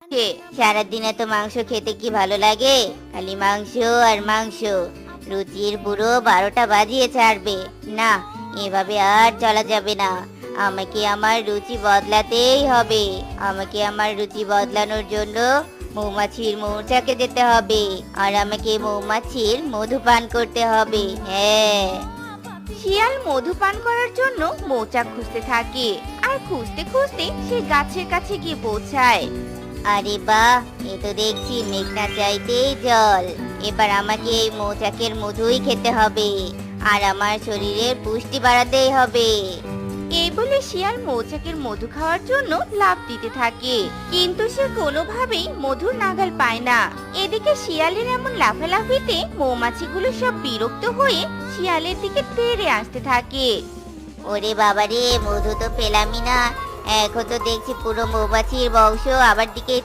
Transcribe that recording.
সারাদিনে তো মাংস খেতে কি ভালো লাগে, খালি মাংস আর মাংস। রুচির পুরো 12টা বাজিয়ে ছাড়বে। না, এভাবে আর চলা যাবে না। আমাকে আমার রুচি বদলাতেই হবে। আমাকে আমার রুচি বদলানোর জন্য মৌমাছির মৌচাকে যেতে হবে, আর আমাকে মৌমাছির মধু পান করতে হবে। হ্যাঁ। শিয়াল মধু পান করার জন্য মৌচাক খুঁজতে থাকে, আর খুঁজতে খুঁজতে সে গাছের কাছে গিয়ে পৌঁছায়। আরে বাহ, এ তো দেখছি মেঘ না চাইতেই জল। এবার আমাকে এই মৌচাকের মধুই খেতে হবে, আর আমার শরীরের পুষ্টি বাড়াতেই হবে। এই বলে শিয়াল মৌচাকের মধু খাওয়ার জন্য লাফ দিতে থাকে, কিন্তু সে কোনোভাবেই মধুর নাগাল পায় না। এদিকে শিয়ালের এমন লাফালাফিতে মৌমাছিগুলো সব বিরক্ত হয়ে শিয়ালের দিকে তেড়ে আসতে থাকে। ওরে বাবারে, মধু তো পেলামই না। এখন তো দেখছি পুরো মৌমাছির বংশ আমার দিকেই